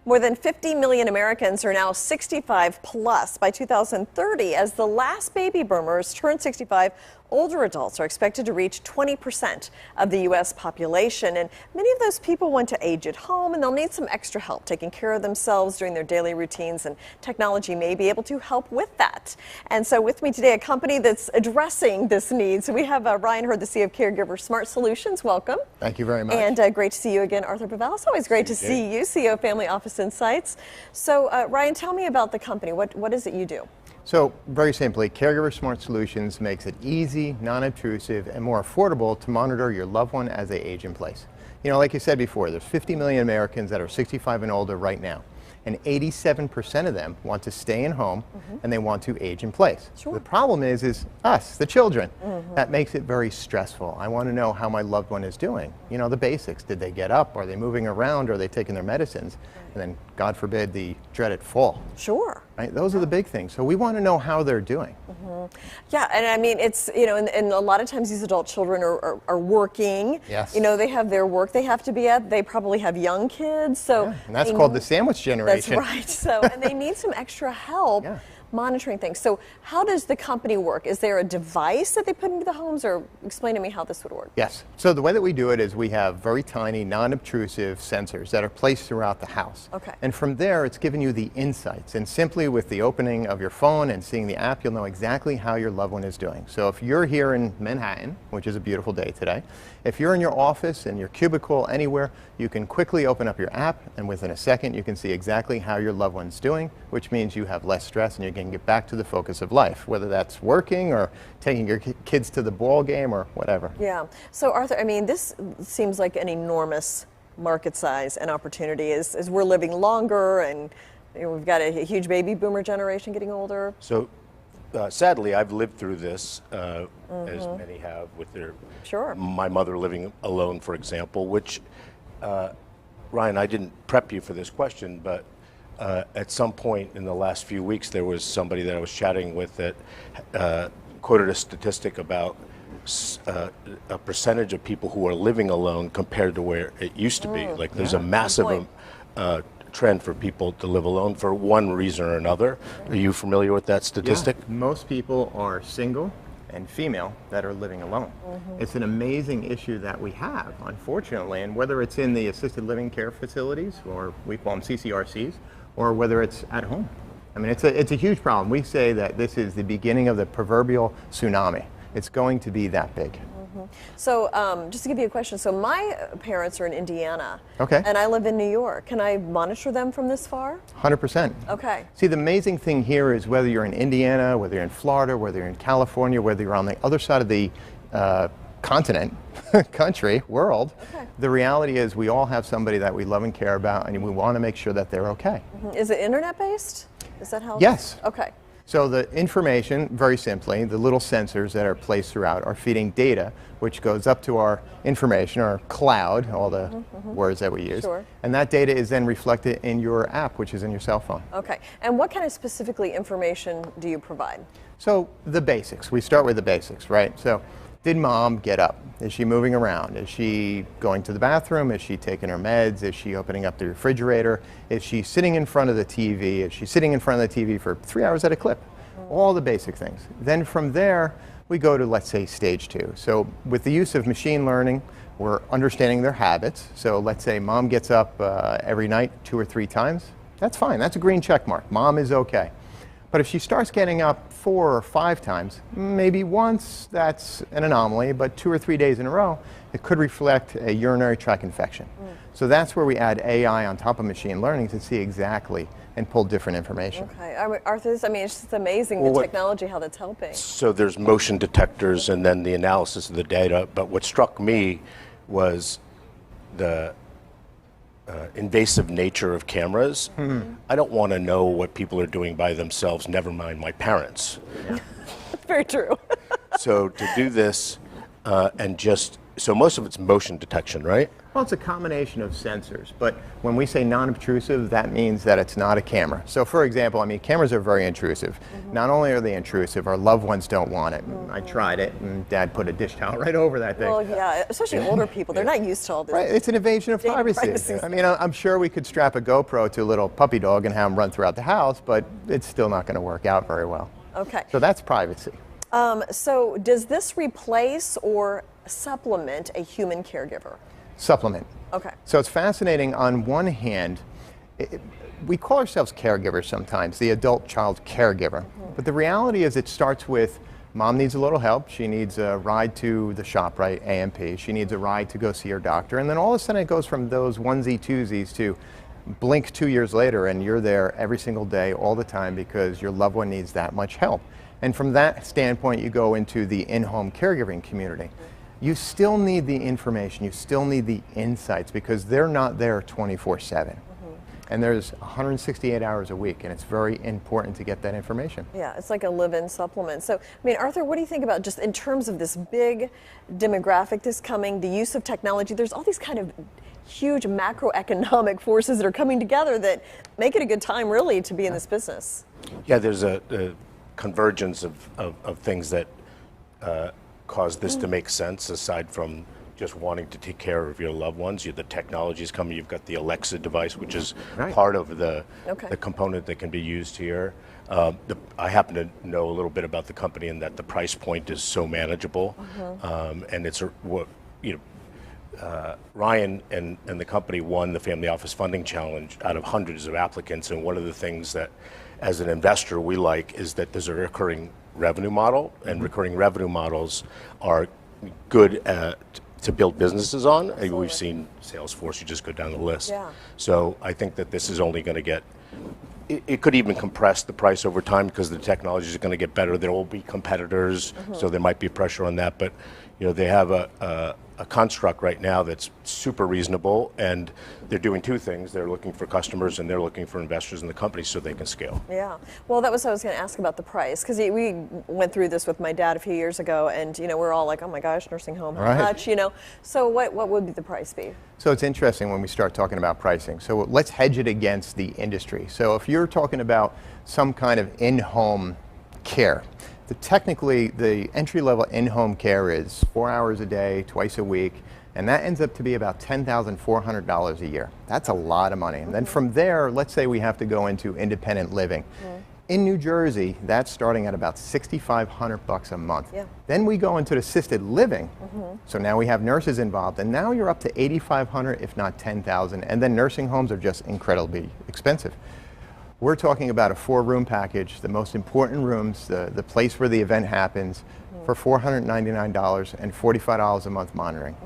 More than 50 million Americans are now 65 plus. By 2030, as the last baby boomers turn 65, older adults are expected to reach 20% of the U.S. population. And many of those people want to age at home, and they'll need some extra help taking care of themselves during their daily routines, and technology may be able to help with that. And so with me today, a company that's addressing this need. So we have Ryan Hurd, the CEO of Caregiver Smart Solutions. Welcome. Thank you very much. And great to see you again, Arthur Bavelas. Always great to see you, CEO of Family Office Insights. So Ryan, tell me about the company. What is it you do? So very simply, Caregiver Smart Solutions makes it easy, non-obtrusive, and more affordable to monitor your loved one as they age in place. You know, like you said before, there's 50 million Americans that are 65 and older right now, and 87% of them want to stay in home and they want to age in place. Sure. The problem is us, the children. That makes it very stressful. I want to know how my loved one is doing. You know, the basics. Did they get up? Are they moving around? Are they taking their medicines? And then, God forbid, the dreaded fall. Sure. Right? Those are the big things. So we want to know how they're doing. Yeah, and I mean, it's, you know, and a lot of times these adult children are working. Yes. You know, they have their work they have to be at. They probably have young kids. So Yeah, and that's called the sandwich generation. That's right. So, and they need some extra help monitoring things. So how does the company work? Is there a device that they put into the homes, or explain to me how this would work? Yes. So the way that we do it is we have very tiny, non-obtrusive sensors that are placed throughout the house. Okay. And from there, it's giving you the insights. And simply with the opening of your phone and seeing the app, you'll know exactly how your loved one is doing. So if you're here in Manhattan, which is a beautiful day today, if you're in your office, in your cubicle, anywhere, you can quickly open up your app, and within a second, you can see exactly how your loved one's doing, which means you have less stress and you can get back to the focus of life, whether that's working or taking your kids to the ball game or whatever. Yeah. So Arthur, I mean, this seems like an enormous market size and opportunity as we're living longer, and you know, we've got a huge baby boomer generation getting older. So sadly, I've lived through this, as many have, with my mother living alone, for example, which, Ryan, I didn't prep you for this question, but at some point in the last few weeks, there was somebody that I was chatting with that quoted a statistic about a percentage of people who are living alone compared to where it used to be. Like there's a massive trend for people to live alone for one reason or another. Are you familiar with that statistic? Yeah. Most people are single and female that are living alone. It's an amazing issue that we have, unfortunately, and whether it's in the assisted living care facilities, or we call them CCRCs, or whether it's at home. I mean, it's a huge problem. We say that this is the beginning of the proverbial tsunami. It's going to be that big. So just to give you a question, so my parents are in Indiana, and I live in New York. Can I monitor them from this far? 100%. Okay. See, the amazing thing here is whether you're in Indiana, whether you're in Florida, whether you're in California, whether you're on the other side of the continent, country, world, the reality is we all have somebody that we love and care about, and we want to make sure that they're okay. Is it internet-based? Is that how? Yes. Okay. So the information, very simply, the little sensors that are placed throughout are feeding data, which goes up to our information, our cloud, all the words that we use. Sure. And that data is then reflected in your app, which is in your cell phone. Okay. And what kind of specifically information do you provide? So the basics. We start with the basics, right? So did mom get up? Is she moving around? Is she going to the bathroom? Is she taking her meds? Is she opening up the refrigerator? Is she sitting in front of the TV? Is she sitting in front of the TV for 3 hours at a clip? All the basic things. Then from there, we go to, let's say, stage 2. So with the use of machine learning, we're understanding their habits. So let's say mom gets up every night 2 or 3 times. That's fine. That's a green check mark. Mom is okay. But if she starts getting up 4 or 5 times, maybe once, that's an anomaly, but 2 or 3 days in a row, it could reflect a urinary tract infection. So that's where we add AI on top of machine learning to see exactly and pull different information. Okay. Arthur, I mean, it's just amazing, the technology, how that's helping. So there's motion detectors and then the analysis of the data, but what struck me was the invasive nature of cameras. I don't want to know what people are doing by themselves, never mind my parents. That's very true. So to do this and just so most of it's motion detection, right? Well, it's a combination of sensors, but when we say non-obtrusive, that means that it's not a camera. So for example, I mean, cameras are very intrusive. Not only are they intrusive, our loved ones don't want it. I tried it, and Dad put a dish towel right over that thing. Well, yeah, especially older people, they're not used to all this. Right, it's an invasion of privacy. I mean, I'm sure we could strap a GoPro to a little puppy dog and have him run throughout the house, but it's still not going to work out very well. Okay. So that's privacy. So does this replace or supplement a human caregiver? Supplement. Okay. So it's fascinating. On one hand, we call ourselves caregivers sometimes, the adult child caregiver. But the reality is it starts with mom needs a little help. She needs a ride to the shop, right, AMP. She needs a ride to go see her doctor. And then all of a sudden it goes from those onesie twosies to blink 2 years later and you're there every single day all the time because your loved one needs that much help. And from that standpoint, you go into the in-home caregiving community. You still need the information, you still need the insights because they're not there 24/7. And there's 168 hours a week, and it's very important to get that information. Yeah, it's like a live-in supplement. So, I mean, Arthur, what do you think about just in terms of this big demographic that's coming, the use of technology? There's all these kind of huge macroeconomic forces that are coming together that make it a good time, really, to be in this business. Yeah, there's a convergence of things that cause this to make sense, aside from just wanting to take care of your loved ones. The technology is coming. You've got the Alexa device, which is part of the component that can be used here. I happen to know a little bit about the company and that the price point is so manageable, and it's Ryan and the company won the Family Office Funding Challenge out of hundreds of applicants, and one of the things that as an investor we like is that there's a recurring revenue model, and recurring revenue models are good to build businesses on. Absolutely. We've seen Salesforce, you just go down the list. Yeah. So I think that this is only going to get, it could even compress the price over time because the technology is going to get better. There will be competitors, so there might be pressure on that, but they have a construct right now that's super reasonable, and they're doing two things. They're looking for customers and they're looking for investors in the company so they can scale. Yeah. Well, that was what I was going to ask about the price, because we went through this with my dad a few years ago, and we're all like, oh my gosh, nursing home, how much, So what would the price be? So it's interesting when we start talking about pricing. So let's hedge it against the industry. So if you're talking about some kind of in-home care, technically the entry-level in-home care is 4 hours a day, twice a week, and that ends up to be about $10,400 a year. That's a lot of money. And then from there, let's say we have to go into independent living. In New Jersey, that's starting at about $6,500 a month. Yeah. Then we go into assisted living. So now we have nurses involved, and now you're up to $8,500, if not $10,000. And then nursing homes are just incredibly expensive. We're talking about a 4-room package, the most important rooms, the place where the event happens, for $499 and $45 a month monitoring.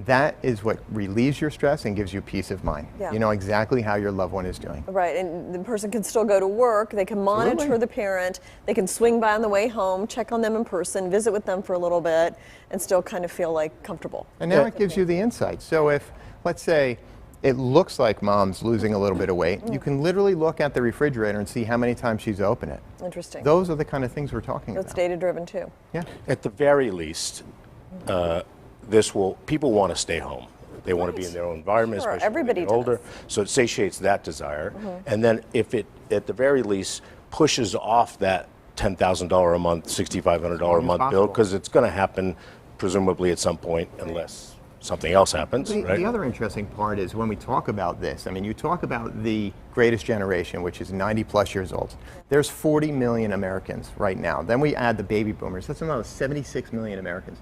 That is what relieves your stress and gives you peace of mind. Yeah. You know exactly how your loved one is doing. Right, and the person can still go to work, they can monitor the parent, they can swing by on the way home, check on them in person, visit with them for a little bit, and still kind of feel like comfortable. And now it gives you the insight. So if, let's say, it looks like mom's losing a little bit of weight, you can literally look at the refrigerator and see how many times she's opened it. Interesting. Those are the kind of things we're talking about. It's data-driven too. Yeah. At the very least, people want to stay home. They want to be in their own environment, especially everybody when they get older. So it satiates that desire. And then if it, at the very least, pushes off that $10,000 a month, $6,500 a month bill, because it's going to happen presumably at some point, unless something else happens, right? The other interesting part is when we talk about this, I mean, you talk about the greatest generation, which is 90 plus years old. There's 40 million Americans right now. Then we add the baby boomers. That's another 76 million Americans.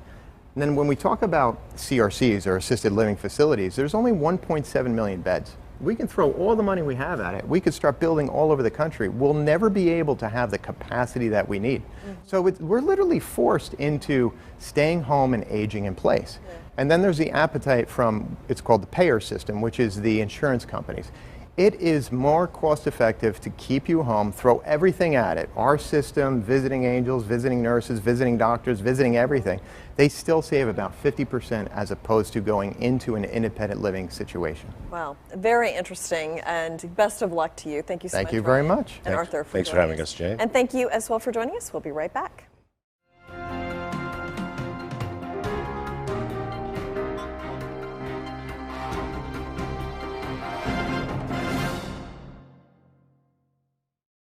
And then when we talk about CRCs, or assisted living facilities, there's only 1.7 million beds. We can throw all the money we have at it. We could start building all over the country. We'll never be able to have the capacity that we need. So we're literally forced into staying home and aging in place. And then there's the appetite from, it's called the payer system, which is the insurance companies. It is more cost effective to keep you home, throw everything at it. Our system, visiting angels, visiting nurses, visiting doctors, visiting everything. They still save about 50% as opposed to going into an independent living situation. Wow, very interesting, and best of luck to you. Thank you so much. Thank you very much. And Arthur, thanks for having us, Jay. And thank you as well for joining us. We'll be right back.